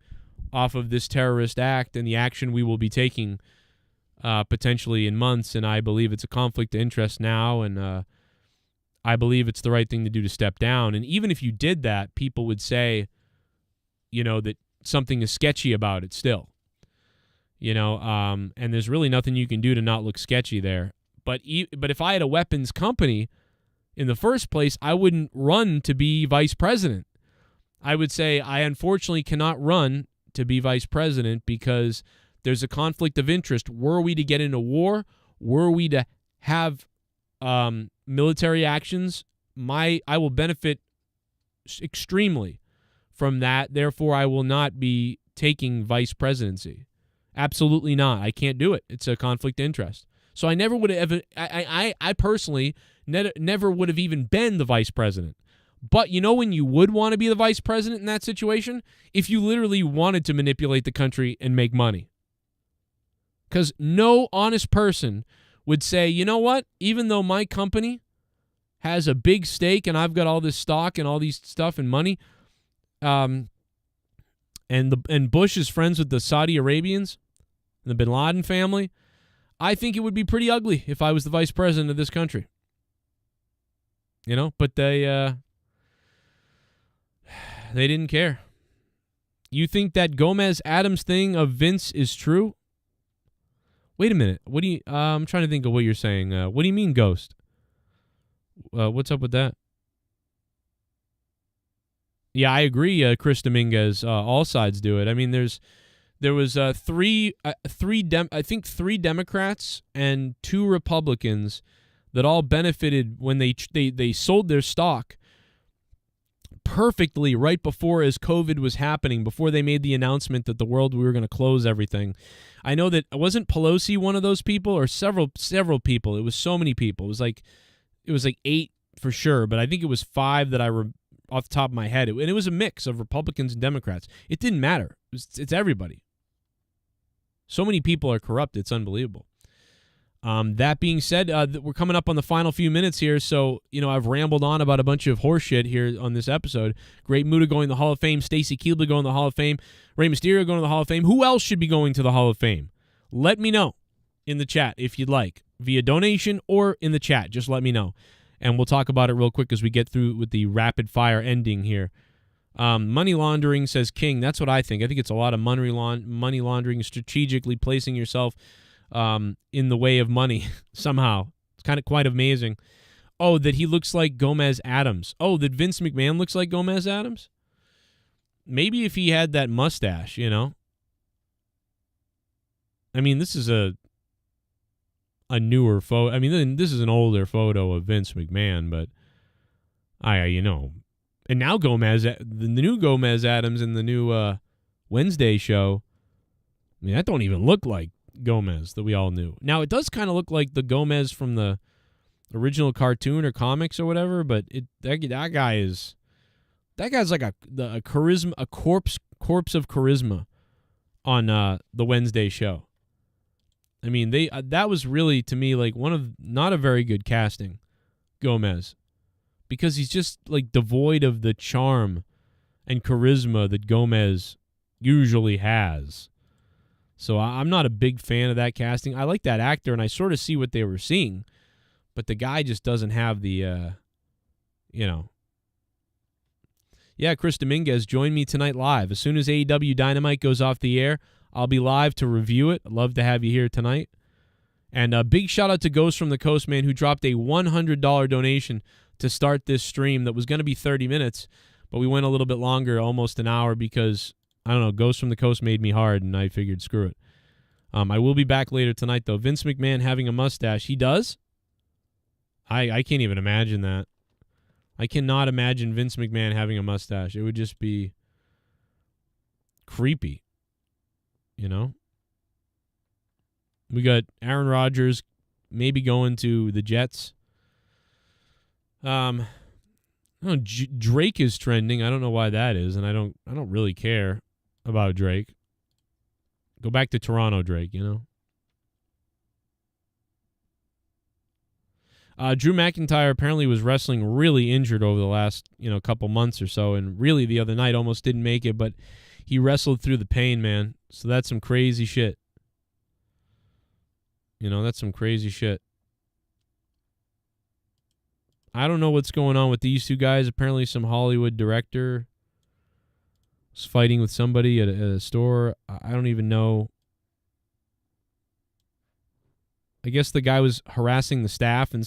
off of this terrorist act and the action we will be taking potentially in months. And I believe it's a conflict of interest now, and I believe it's the right thing to do to step down. And even if you did that, people would say, that something is sketchy about it still. And there's really nothing you can do to not look sketchy there. But if I had a weapons company in the first place, I wouldn't run to be vice president. I would say I unfortunately cannot run to be vice president because there's a conflict of interest. Were we to get into war, were we to have military actions, I will benefit extremely from that. Therefore, I will not be taking vice presidency. Absolutely not. I can't do it. It's a conflict of interest. So I never would have ever, I personally never would have even been the vice president. But you know when you would want to be the vice president in that situation? If you literally wanted to manipulate the country and make money. Because no honest person would say, you know what? Even though my company has a big stake and I've got all this stock and all these stuff and money, and Bush is friends with the Saudi Arabians and the Bin Laden family, I think it would be pretty ugly if I was the vice president of this country. You know, but they didn't care. You think that Gomez-Adams thing of Vince is true? Wait a minute. What do you? I'm trying to think of what you're saying. What do you mean, Ghost? What's up with that? Yeah, I agree, Chris Dominguez. All sides do it. I mean, there was three Democrats and 2 Republicans that all benefited when they sold their stock perfectly right before as COVID was happening, before they made the announcement that we were going to close everything. I know that wasn't Pelosi one of those people, or several people. It was so many people. It was like 8 for sure, but I think it was 5 that off the top of my head. And it was a mix of Republicans and Democrats. It didn't matter. It's everybody. So many people are corrupt. It's unbelievable. That being said, we're coming up on the final few minutes here, so I've rambled on about a bunch of horseshit here on this episode. Great MUTA going to the Hall of Fame, Stacy Keibler going to the Hall of Fame, Rey Mysterio going to the Hall of Fame. Who else should be going to the Hall of Fame? Let me know in the chat if you'd like, via donation or in the chat. Just let me know, and we'll talk about it real quick as we get through with the rapid fire ending here. Money laundering, says King. That's what I think. I think it's a lot of money laundering, strategically placing yourself in the way of money somehow. It's kind of quite amazing. Oh, that he looks like Gomez-Adams. Oh, that Vince McMahon looks like Gomez-Adams? Maybe if he had that mustache, I mean, this is a newer photo. I mean, this is an older photo of Vince McMahon, but and now the new Gomez-Adams in the new Wednesday show, I mean, that don't even look like Gomez that we all knew. Now, it does kind of look like the Gomez from the original cartoon or comics or whatever, but that guy's like a charisma, a corpse of charisma on the Wednesday show. I mean, that was really, to me, like not a very good casting, Gomez, because he's just like devoid of the charm and charisma that Gomez usually has. So I'm not a big fan of that casting. I like that actor, and I sort of see what they were seeing, but the guy just doesn't have the, Yeah, Chris Dominguez, join me tonight live. As soon as AEW Dynamite goes off the air, I'll be live to review it. I'd love to have you here tonight. And a big shout-out to Ghost from the Coast, man, who dropped a $100 donation to start this stream that was going to be 30 minutes, but we went a little bit longer, almost an hour, because I don't know, Ghost from the Coast made me hard, and I figured, screw it. I will be back later tonight, though. Vince McMahon having a mustache. He does? I can't even imagine that. I cannot imagine Vince McMahon having a mustache. It would just be creepy, We got Aaron Rodgers maybe going to the Jets. Drake is trending. I don't know why that is, and I don't really care about Drake. Go back to Toronto, Drake, Drew McIntyre apparently was wrestling really injured over the last, couple months or so, and really the other night almost didn't make it, but he wrestled through the pain, man. So that's some crazy shit. That's some crazy shit. I don't know what's going on with these two guys. Apparently some Hollywood director was fighting with somebody at a store. I don't even know. I guess the guy was harassing the staff, and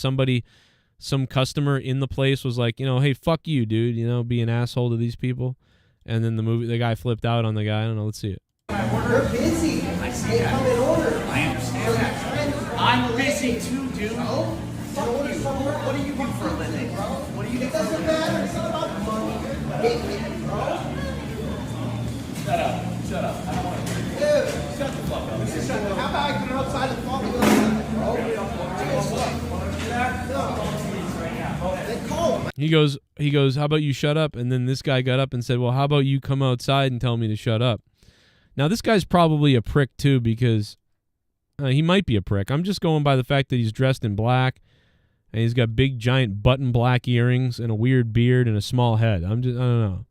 some customer in the place was like, hey, fuck you, dude, be an asshole to these people. And then the guy flipped out on the guy. I don't know. Let's see it. They're busy. I see that. Come in order. I understand that. I'm busy too, dude. No? Fuck you. What do you do for a living? What do you do for a living? It doesn't matter. It's not about money. Get bro. Shut up. Shut up. I don't want to hear you. Dude. Shut the fuck up. How about I come outside and fuck you up, bro? Then call him. He goes, how about you shut up? And then this guy got up and said, well, how about you come outside and tell me to shut up? Now, this guy's probably a prick, too, because he might be a prick. I'm just going by the fact that he's dressed in black, and he's got big, giant button black earrings and a weird beard and a small head. I don't know.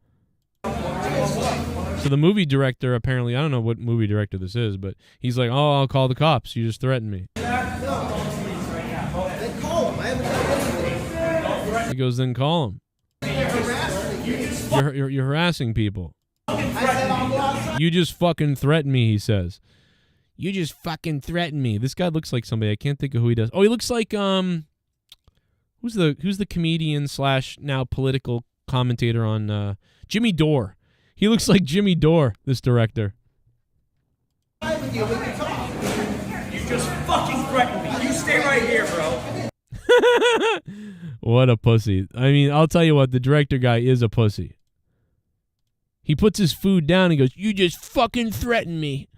So the movie director, apparently, I don't know what movie director this is, but he's like, oh, I'll call the cops. You just threatened me. Then call him. I haven't done anything. He goes, then call him. You're harassing people. I said I'll go outside. You just fucking threatened me, he says. You just fucking threatened me. This guy looks like somebody. I can't think of who he does. Oh, he looks like who's the comedian / now political commentator on Jimmy Dore. He looks like Jimmy Dore, this director. I have a deal with the top. You just fucking threatened me. You stay right here, bro. What a pussy. I mean, I'll tell you what, the director guy is a pussy. He puts his food down and goes, you just fucking threatened me.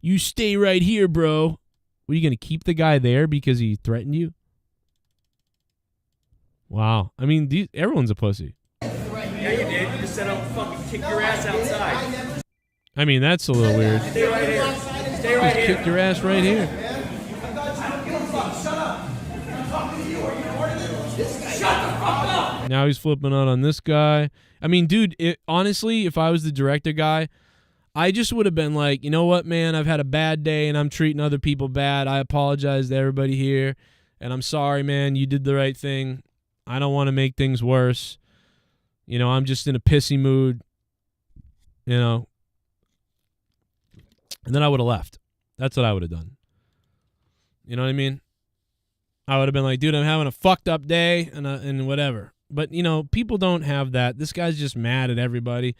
You stay right here, bro. What, are you going to keep the guy there because he threatened you? Wow. I mean, everyone's a pussy. Yeah, you did. You just said I'll fucking kick your ass outside. I mean, that's a little weird. Stay right here. Stay right Just here. kick your ass right here. Now he's flipping out on this guy. I mean, dude, honestly, if I was the director guy, I just would have been like, you know what, man, I've had a bad day and I'm treating other people bad. I apologize to everybody here. And I'm sorry, man, you did the right thing. I don't want to make things worse. I'm just in a pissy mood. And then I would have left. That's what I would have done. You know what I mean? I would have been like, dude, I'm having a fucked up day and whatever. But, people don't have that. This guy's just mad at everybody.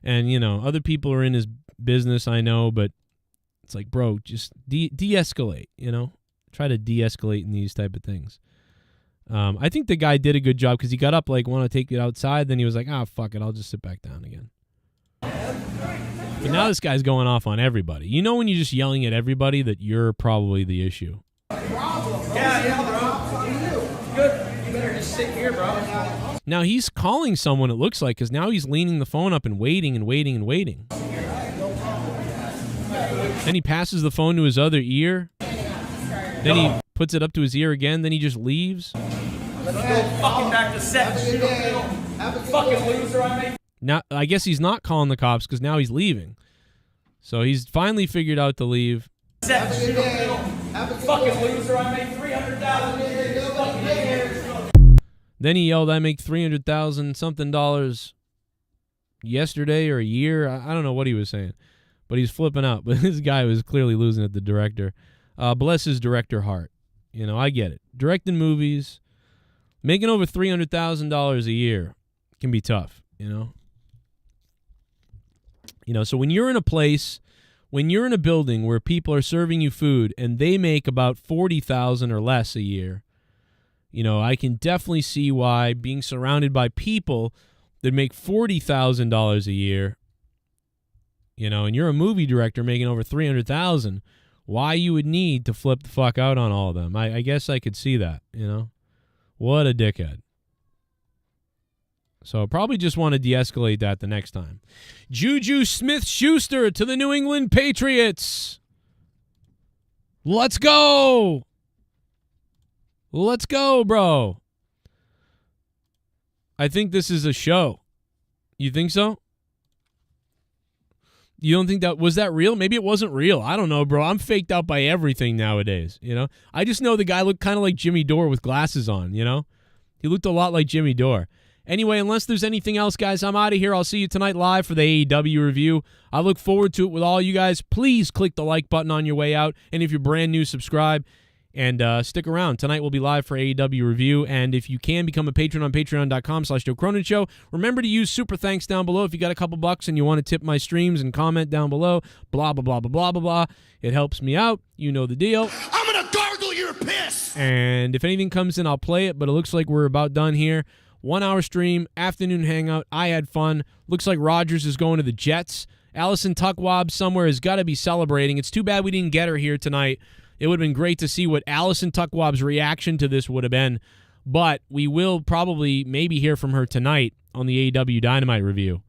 And, other people are in his business, I know. But it's like, bro, just de-escalate, Try to de-escalate in these type of things. I think the guy did a good job because he got up, like, want to take it outside. Then he was like, fuck it, I'll just sit back down again. But now this guy's going off on everybody. When you're just yelling at everybody that you're probably the issue. Yeah, bro. Good. You better just sit here, bro. Now he's calling someone, it looks like, because now he's leaning the phone up and waiting and waiting and waiting. Then he passes the phone to his other ear. Then he puts it up to his ear again. Then he just leaves. Let's go fucking back to set. Fucking loser, I made. Now, I guess he's not calling the cops because now he's leaving. So he's finally figured out to leave. Set. Fucking loser, I made $300,000. Then he yelled, I make $300,000 something dollars yesterday or a year. I don't know what he was saying. But he's flipping out. But this guy was clearly losing at the director. Bless his director heart. I get it. Directing movies, making over $300,000 a year can be tough, So when you're in a place, when you're in a building where people are serving you food and they make about $40,000 or less a year, I can definitely see why being surrounded by people that make $40,000 a year, and you're a movie director making over $300,000, why you would need to flip the fuck out on all of them. I guess I could see that, What a dickhead. So probably just want to de-escalate that the next time. Juju Smith-Schuster to the New England Patriots. Let's go. Let's go, bro. I think this is a show. You think so? You don't think was that real? Maybe it wasn't real. I don't know, bro. I'm faked out by everything nowadays, I just know the guy looked kind of like Jimmy Dore with glasses on, He looked a lot like Jimmy Dore. Anyway, unless there's anything else, guys, I'm out of here. I'll see you tonight live for the AEW review. I look forward to it with all you guys. Please click the like button on your way out. And if you're brand new, subscribe. And stick around. Tonight we'll be live for AEW review. And if you can, become a patron on patreon.com/Joe Cronin Show. Remember to use super thanks down below if you got a couple bucks and you want to tip my streams, and comment down below. Blah, blah, blah, blah, blah, blah, blah. It helps me out. You know the deal. I'm gonna gargle your piss! And if anything comes in, I'll play it. But it looks like we're about done here. 1 hour stream, afternoon hangout. I had fun. Looks like Rodgers is going to the Jets. Allison Tuckwab somewhere has got to be celebrating. It's too bad we didn't get her here tonight. It would have been great to see what Allison Tuckwab's reaction to this would have been. But we will probably maybe hear from her tonight on the AEW Dynamite review.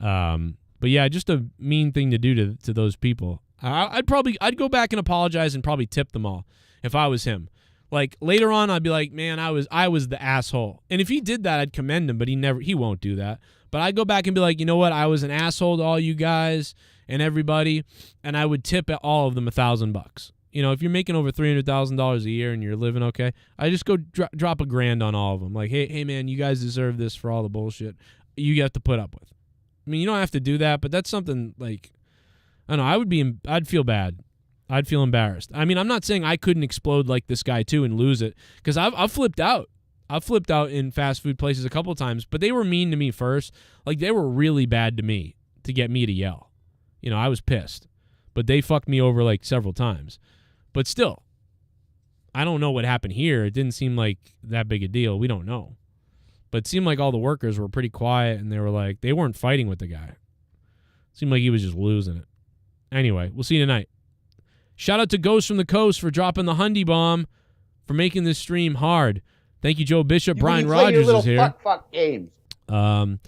But yeah, just a mean thing to do to those people. I'd go back and apologize and probably tip them all if I was him. Like later on, I'd be like, man, I was the asshole. And if he did that, I'd commend him. But he won't do that. But I'd go back and be like, you know what? I was an asshole to all you guys and everybody, and I would tip all of them $1,000. You know, if you're making over $300,000 a year and you're living okay, I just go drop $1,000 on all of them. Like, hey, man, you guys deserve this for all the bullshit you have to put up with. I mean, you don't have to do that, but that's something like, I don't know. I'd feel bad. I'd feel embarrassed. I mean, I'm not saying I couldn't explode like this guy too and lose it, because I've flipped out. I've flipped out in fast food places a couple of times, but they were mean to me first. Like, they were really bad to me to get me to yell. You know, I was pissed, but they fucked me over like several times. But still, I don't know what happened here. It didn't seem like that big a deal. We don't know. But it seemed like all the workers were pretty quiet, and they weren't fighting with the guy. It seemed like he was just losing it. Anyway, we'll see you tonight. Shout out to Ghost from the Coast for dropping the Hundy Bomb, for making this stream hard. Thank you, Joe Bishop. Brian Rodgers is here. Fuck games. And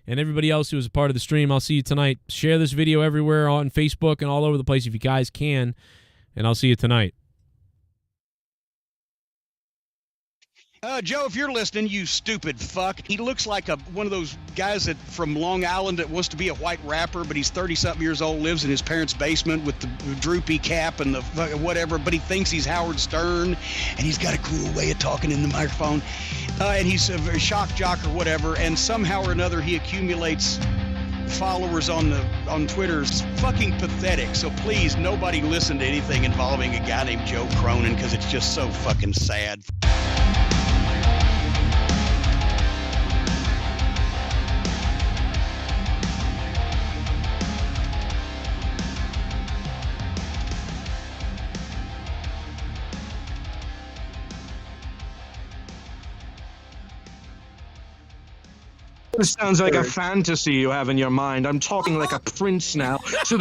everybody else who was a part of the stream, I'll see you tonight. Share this video everywhere on Facebook and all over the place if you guys can. And I'll see you tonight. Joe, if you're listening, you stupid fuck. He looks like one of those guys from Long Island that wants to be a white rapper, but he's 30-something years old, lives in his parents' basement with the droopy cap and the whatever, but he thinks he's Howard Stern, and he's got a cool way of talking in the microphone. And he's a very shock jock or whatever, and somehow or another he accumulates followers on Twitter. It's fucking pathetic. So please, nobody listen to anything involving a guy named Joe Cronin, because it's just so fucking sad. This sounds like a fantasy you have in your mind. I'm talking like a prince now. So